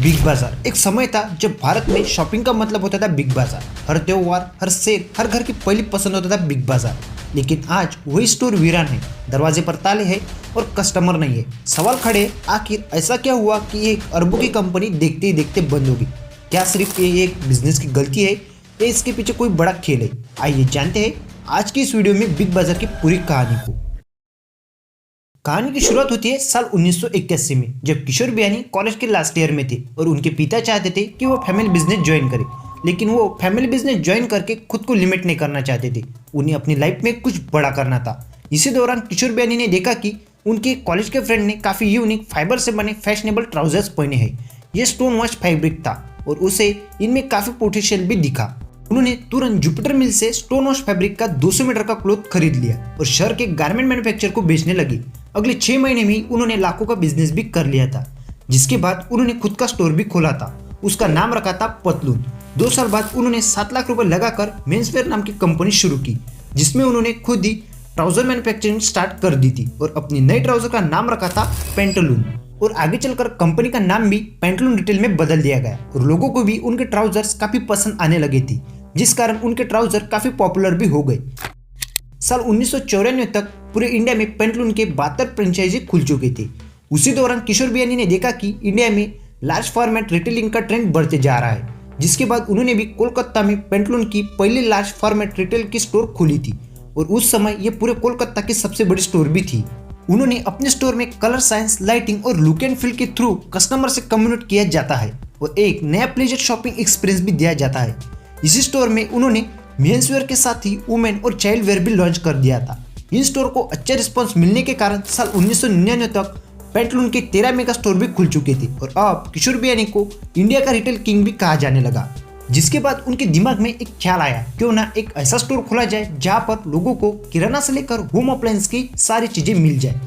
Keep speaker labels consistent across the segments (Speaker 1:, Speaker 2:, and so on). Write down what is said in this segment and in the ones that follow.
Speaker 1: Big बाजार एक समय था जब भारत में शॉपिंग का मतलब होता था बिग बाजार। हर त्योहार, हर सेल, हर घर की पहली पसंद होता था बिग बाजार। लेकिन आज वही स्टोर वीरान है, दरवाजे पर ताले हैं और कस्टमर नहीं है। सवाल खड़े हैं, आखिर ऐसा क्या हुआ कि एक अरबों की कंपनी देखते ही देखते बंद होगी? क्या सिर्फ ये एक बिजनेस की गलती है या इसके पीछे कोई बड़ा खेल है? आइए जानते हैं आज की इस वीडियो में बिग बाजार की पूरी कहानी को। कहानी की शुरुआत होती है साल 1981 में, जब किशोर बियानी कॉलेज के लास्ट ईयर में थे और उनके पिता चाहते थे कि वो फैमिली बिजनेस ज्वाइन करें। लेकिन वो फैमिली बिजनेस ज्वाइन करके खुद को लिमिट नहीं करना चाहते थे, उन्हें अपनी लाइफ में कुछ बड़ा करना था। इसी दौरान किशोर बियानी ने देखा कि उनके कॉलेज के फ्रेंड ने काफ़ी यूनिक फाइबर से बने फैशनेबल ट्राउजर्स पहने हैं। ये स्टोन वॉश फैब्रिक था और उसे इनमें काफ़ी पोटेंशियल भी दिखा। उन्होंने तुरंत जुपिटर मिल से स्टोन वॉश फैब्रिक का 200 मीटर का क्लॉथ खरीद लिया और शहर के गारमेंट मैन्युफैक्चर को बेचने लगे। अगले 6 महीने में ही उन्होंने लाखों का बिजनेस भी कर लिया था, जिसके बाद उन्होंने खुद का स्टोर भी खोला था। उसका नाम रखा था पतलून। 2 साल बाद उन्होंने 7 लाख रुपए लगाकर मेंसवेयर नाम की कंपनी शुरू की, जिसमें उन्होंने खुद ही ट्राउजर मैन्युफैक्चरिंग स्टार्ट कर दी थी और अपनी नई ट्राउजर का नाम रखा था पेंटलून। और आगे चलकर कंपनी का नाम भी पेंटलून रिटेल में बदल दिया गया और लोगों को भी उनके ट्राउजर्स काफी पसंद आने लगे थी, जिस कारण उनके ट्राउजर काफी पॉपुलर भी हो गए। साल 1994 तक पूरे इंडिया में पेंटलून के 72 फ्रेंचाइजी खुल चुके थे। उसी दौरान किशोर बियानी ने देखा कि इंडिया में लार्ज फॉर्मेट रिटेलिंग का ट्रेंड बढ़ते जा रहा है, जिसके बाद उन्होंने भी कोलकाता में पेंटलून की पहली लार्ज फॉर्मेट रिटेल की स्टोर खोली थी और उस समय ये पूरे कोलकाता की सबसे बड़ी स्टोर भी थी। उन्होंने अपने स्टोर में कलर साइंस, लाइटिंग और लुक एंड फील के थ्रू कस्टमर से कम्युनिकेट किया जाता है और एक नया प्लेजर शॉपिंग एक्सपीरियंस भी दिया जाता है। इसी स्टोर में उन्होंने मेंसवेयर के साथ ही वुमेन और चाइल्ड वेयर भी लॉन्च कर दिया था। इन स्टोर को अच्छा रिस्पांस मिलने के कारण साल 1999 तक पेंटलून के 13 मेगा स्टोर भी खुल चुके थे और अब किशोर बियानी को इंडिया का रिटेल किंग भी कहा जाने लगा। जिसके बाद उनके दिमाग में एक ख्याल आया, क्यों ना एक ऐसा स्टोर खोला जाए जहां पर लोगों को किराना से लेकर होम अप्लायंस की सारी चीजें मिल जाए।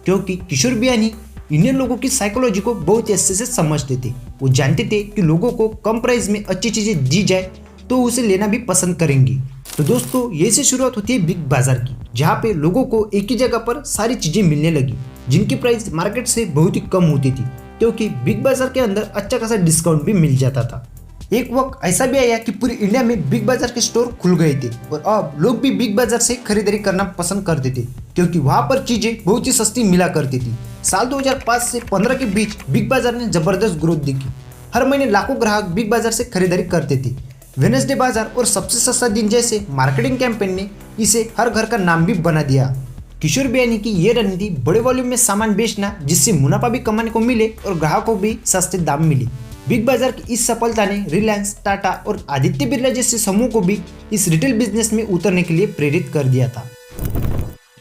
Speaker 1: क्योंकि किशोर बियानी इंडियन लोगों की साइकोलॉजी को बहुत अच्छे से समझते थे। वो जानते थे कि लोगों को कम प्राइस में अच्छी चीजें दी जाए तो उसे लेना भी पसंद करेंगी। तो दोस्तों, ये से शुरुआत होती है बिग बाजार की, जहाँ पे लोगों को एक ही जगह पर सारी चीजें मिलने लगी, जिनकी प्राइस मार्केट से बहुत ही कम होती थी, क्योंकि बिग बाजार के अंदर अच्छा खासा डिस्काउंट भी मिल जाता था। एक वक्त ऐसा भी आया कि पूरी इंडिया में बिग बाजार के स्टोर खुल गए थे और अब लोग भी बिग बाजार से खरीदारी करना पसंद करते थे, क्योंकि वहाँ पर चीजें बहुत ही सस्ती मिला करती थी। साल 2005 से 15 के बीच बिग बाजार ने जबरदस्त ग्रोथ दिखी। हर महीने लाखों ग्राहक बिग बाजार से खरीदारी करते थे। वेडनेसडे बाजार और सबसे सस्ता दिन जैसे मार्केटिंग कैंपेन ने इसे हर घर का नाम भी बना दिया। किशोर बियानी की ये रणनीति बड़े वॉल्यूम में सामान बेचना, जिससे मुनाफा भी कमाने को मिले और ग्राहकों को भी सस्ते दाम मिले। बिग बाजार की इस सफलता ने रिलायंस, टाटा और आदित्य बिरला जैसे समूह को भी इस रिटेल बिजनेस में उतरने के लिए प्रेरित कर दिया था।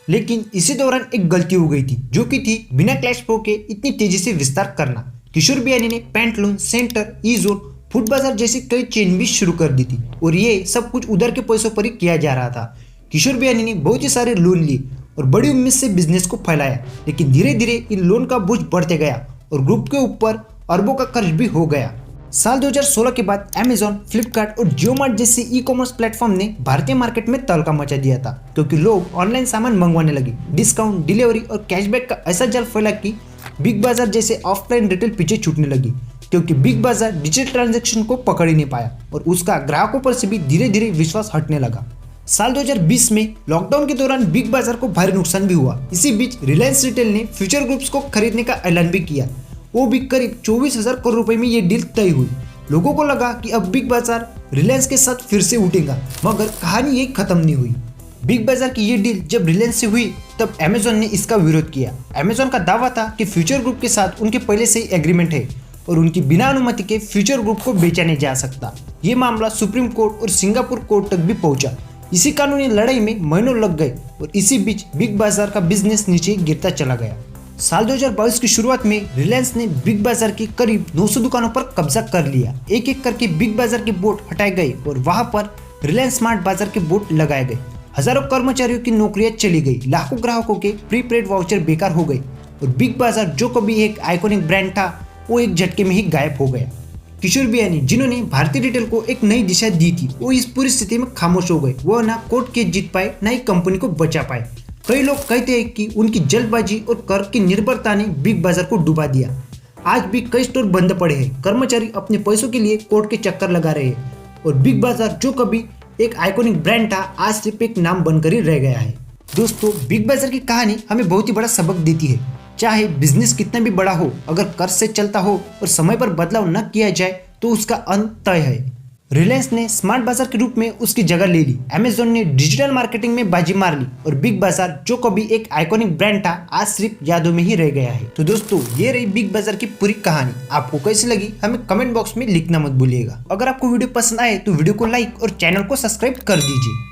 Speaker 1: लेकिन इसी दौरान एक गलती हो गई थी, जो कि थी बिना कैश फ्लो के इतनी तेजी से विस्तार करना। किशोर बियानी ने पेंटलून, सेंटर, ई-जोन, फूड बाजार जैसी कई चेन भी शुरू कर दी थी और ये सब कुछ उधर के पैसों पर ही किया जा रहा था। किशोर बियानी ने बहुत ही सारे लोन लिए और बड़ी उम्मीद से बिजनेस को फैलाया, लेकिन धीरे धीरे इन लोन का बोझ बढ़ते गया और ग्रुप के ऊपर अरबों का कर्ज भी हो गया। साल 2016 के बाद अमेजॉन, फ्लिपकार्ट और जियो मार्ट जैसे ई कॉमर्स प्लेटफॉर्म ने भारतीय मार्केट में तहलका मचा दिया था, क्योंकि लोग ऑनलाइन सामान मंगवाने लगे। डिस्काउंट, डिलीवरी और कैशबैक का ऐसा जाल फैला कि बिग बाजार जैसे ऑफलाइन रिटेल पीछे छूटने लगी, क्योंकि बिग बाजार डिजिटल ट्रांजैक्शन को पकड़ ही नहीं पाया और उसका ग्राहकों पर से भी धीरे धीरे विश्वास हटने लगा। साल 2020 में लॉकडाउन के दौरान बिग बाजार को भारी नुकसान भी हुआ। इसी बीच रिलायंस रिटेल ने फ्यूचर ग्रुप्स को खरीदने का ऐलान भी किया। वो भी करीब 24,000 करोड़ रुपए में ये डील तय हुई। लोगों को लगा कि अब बिग बाजार रिलायंस के साथ फिर से उठेगा, मगर कहानी ये खत्म नहीं हुई। बिग बाजार की ये डील जब रिलायंस से हुई तब अमेजॉन ने इसका विरोध किया। अमेजॉन का दावा था कि फ्यूचर ग्रुप के साथ उनके पहले से ही एग्रीमेंट है और उनकी बिना अनुमति के फ्यूचर ग्रुप को बेचा नहीं जा सकता। ये मामला सुप्रीम कोर्ट और सिंगापुर कोर्ट तक भी पहुंचा। इसी कानूनी लड़ाई में महीनों लग गए और इसी बीच बिग बाजार का बिजनेस नीचे गिरता चला गया। साल 2022 की शुरुआत में रिलायंस ने बिग बाजार की करीब 900 दुकानों पर कब्जा कर लिया। एक एक करके बिग बाजार के बोर्ड हटाए गए और वहां पर रिलायंस स्मार्ट बाजार के बोर्ड लगाए गए। हजारों कर्मचारियों की नौकरियां चली गई, लाखों ग्राहकों के प्रीपेड वाउचर बेकार हो गए और बिग बाजार, जो कभी एक आइकॉनिक ब्रांड था, वो एक झटके में ही गायब हो गया। किशोर बियानी, जिन्होंने भारतीय रिटेल को एक नई दिशा दी थी, वो इस पूरी स्थिति में खामोश हो गए। वो ना कोर्ट केस जीत पाए, ना ही कंपनी को बचा पाए। कई लोग कहते हैं कि उनकी जल्दबाजी और कर की निर्भरता ने बिग बाजार को डुबा दिया। आज भी कई स्टोर बंद पड़े हैं, कर्मचारी अपने पैसों के लिए कोर्ट के चक्कर लगा रहे हैं और बिग बाजार जो कभी एक आइकॉनिक ब्रांड था आज सिर्फ एक नाम बनकर ही रह गया है। दोस्तों, बिग बाजार की कहानी हमें बहुत ही बड़ा सबक देती है। चाहे बिजनेस कितना भी बड़ा हो, अगर कर्ज से चलता हो और समय पर बदलाव न किया जाए तो उसका अंत तय है। रिलायंस ने स्मार्ट बाजार के रूप में उसकी जगह ले ली, अमेजोन ने डिजिटल मार्केटिंग में बाजी मार ली और बिग बाजार जो कभी एक आइकॉनिक ब्रांड था आज सिर्फ यादों में ही रह गया है। तो दोस्तों, ये रही बिग बाजार की पूरी कहानी। आपको कैसी लगी हमें कमेंट बॉक्स में लिखना मत भूलिएगा। अगर आपको वीडियो पसंद आए तो वीडियो को लाइक और चैनल को सब्सक्राइब कर दीजिए।